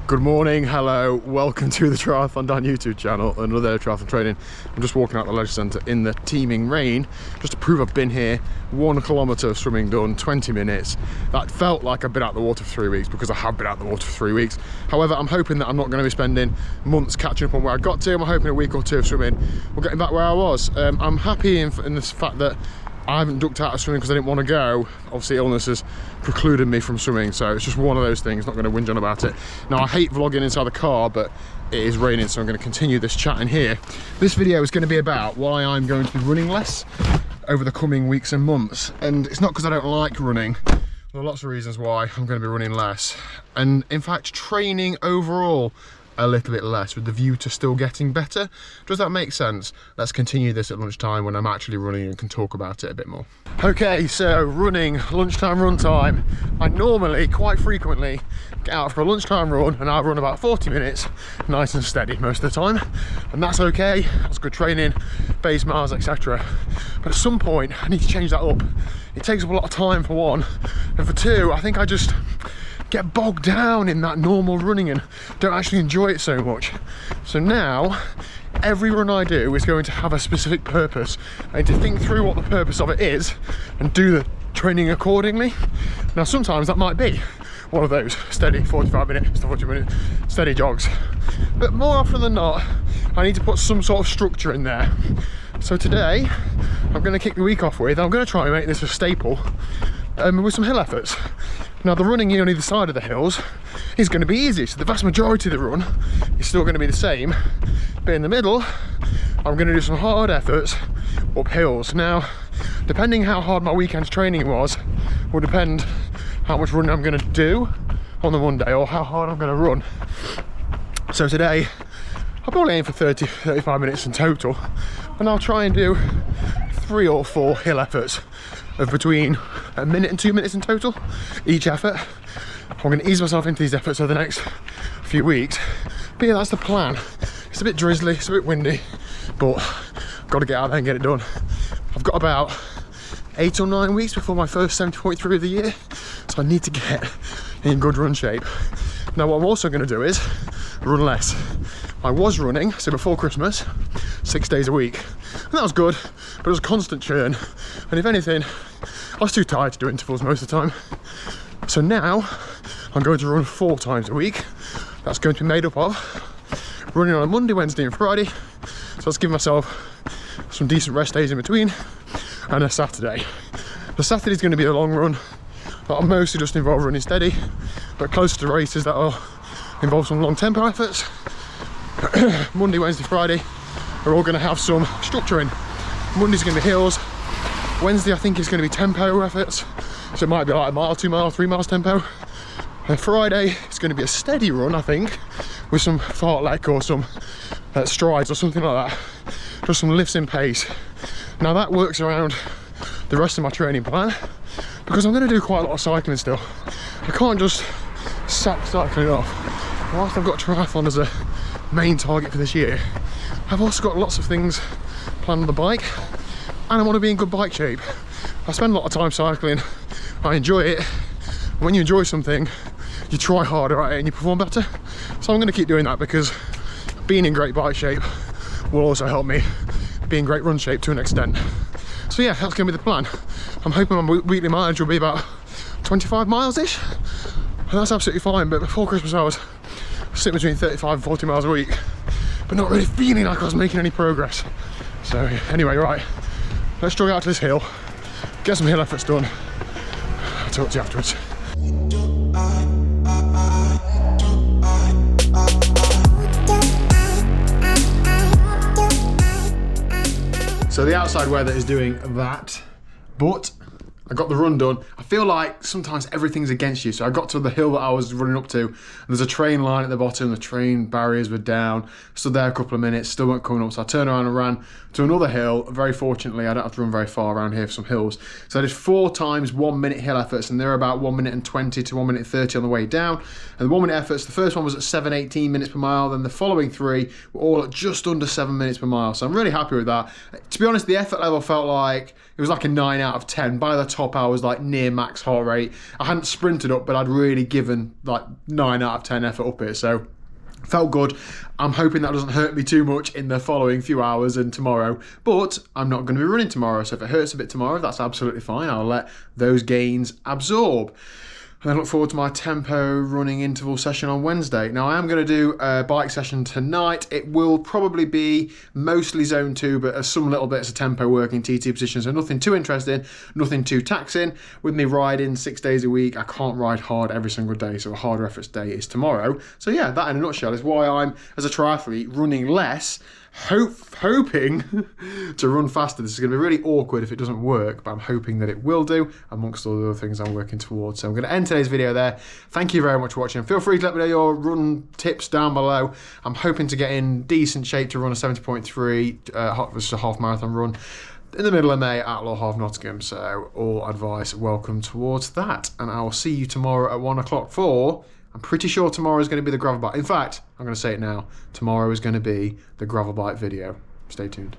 Good morning, hello, welcome to the TriathlonDan YouTube channel, another day of triathlon training. I'm just walking out the leisure centre in the teeming rain, just to prove I've been here. 1 kilometre of swimming done, 20 minutes. That felt like I've been out the water for 3 weeks, because I have been out the water for 3 weeks. However, I'm hoping that I'm not going to be spending months catching up on where I got to. I'm hoping a week or two of swimming will get me back where I was. I'm happy in this fact that I haven't ducked out of swimming because I didn't want to go. Obviously illness has precluded me from swimming, so it's just one of those things, not going to whinge on about it. Now I hate vlogging inside the car, but it is raining, so I'm going to continue this chat in here. This video is going to be about why I'm going to be running less over the coming weeks and months. And it's not because I don't like running. There are lots of reasons why I'm going to be running less. And in fact, training overall a little bit less with the view to still getting better. Does that make sense? Let's continue this at lunchtime when I'm actually running and can talk about it a bit more. Okay, so running, lunchtime run time. I normally, quite frequently, get out for a lunchtime run and I run about 40 minutes, nice and steady most of the time. And that's okay, that's good training, base miles, etc. But at some point, I need to change that up. It takes up a lot of time for one, and for two, I think I just get bogged down in that normal running and don't actually enjoy it so much. So now, every run I do is going to have a specific purpose. I need to think through what the purpose of it is and do the training accordingly. Now sometimes that might be one of those steady 45-minute to 40-minute steady jogs. But more often than not, I need to put some sort of structure in there. So today, I'm going to kick the week off with, I'm going to try and make this a staple with some hill efforts. Now the running on either side of the hills is going to be easy, so the vast majority of the run is still going to be the same, but in the middle I'm going to do some hard efforts up hills. Now depending how hard my weekend's training was will depend how much running I'm going to do on the Monday or how hard I'm going to run. So today I'll probably aim for 30-35 minutes in total, and I'll try and do 3 or 4 hill efforts of between 1 minute and 2 minutes in total each effort. I'm going to ease myself into these efforts over the next few weeks, but yeah, that's the plan. It's a bit drizzly, it's a bit windy, but I've got to get out there and get it done. I've got about 8 or 9 weeks before my first 70.3 of the year, so I need to get in good run shape. Now what I'm also going to do is run less. I was running, so before Christmas, 6 days a week, and that was good, but it was a constant churn, and if anything, I was too tired to do intervals most of the time. So now I'm going to run 4 times a week. That's going to be made up of running on a Monday, Wednesday and Friday, so let's give myself some decent rest days in between, and a Saturday. The Saturday is going to be a long run that'll mostly just involve running steady, but close to races that'll involve some long tempo efforts. Monday, Wednesday, Friday are all going to have some structure in. Monday's going to be hills. Wednesday I think is going to be tempo efforts, so it might be like 1 mile, 2 miles, 3 miles tempo. And Friday it's going to be a steady run, I think, with some fartlek or some strides or something like that, just some lifts in pace. Now that works around the rest of my training plan, because I'm going to do quite a lot of cycling still. I can't just sack cycling off. Whilst I've got triathlon as a main target for this year, I've also got lots of things planned on the bike, and I want to be in good bike shape. I spend a lot of time cycling, I enjoy it. When you enjoy something, you try harder at it and you perform better. So I'm going to keep doing that, because being in great bike shape will also help me be in great run shape to an extent. So yeah, that's going to be the plan. I'm hoping my weekly mileage will be about 25 miles-ish, and that's absolutely fine. But before Christmas I was sitting between 35 and 40 miles a week, but not really feeling like I was making any progress. So anyway, right, let's jog out to this hill, get some hill efforts done. I'll talk to you afterwards. So the outside weather is doing that, but I got the run done. I feel like sometimes everything's against you. So I got to the hill that I was running up to, and there's a train line at the bottom, the train barriers were down, stood there a couple of minutes, still weren't coming up, so I turned around and ran to another hill. Very fortunately, I don't have to run very far around here for some hills. So I did 4 times 1 minute hill efforts, and they're about 1 minute and 20 to 1 minute 30 on the way down. And the 1 minute efforts, the first one was at 7:18 minutes per mile, then the following 3 were all at just under 7 minutes per mile. So I'm really happy with that. To be honest, the effort level felt like it was like a 9 out of 10. By the top, I was like near max heart rate. I hadn't sprinted up, but I'd really given like 9 out of 10 effort up it, so felt good. I'm hoping that doesn't hurt me too much in the following few hours and tomorrow, but I'm not going to be running tomorrow, so if it hurts a bit tomorrow, that's absolutely fine. I'll let those gains absorb. And I look forward to my tempo running interval session on Wednesday. Now, I am going to do a bike session tonight. It will probably be mostly zone 2, but some little bits of tempo work in TT position, so nothing too interesting, nothing too taxing. With me riding 6 days a week, I can't ride hard every single day, so a harder efforts day is tomorrow. So yeah, that in a nutshell is why I'm, as a triathlete, running less, hoping to run faster. This is going to be really awkward if it doesn't work, but I'm hoping that it will do, amongst all the other things I'm working towards. So I'm going to end today's video there. Thank you very much for watching. Feel free to let me know your run tips down below. I'm hoping to get in decent shape to run a 70.3, which is a half marathon run in the middle of May at Low Half Nottingham. So all advice welcome towards that. And I will see you tomorrow at 1 o'clock for... I'm pretty sure tomorrow is going to be the gravel bike. In fact, I'm going to say it now. Tomorrow is going to be the gravel bike video. Stay tuned.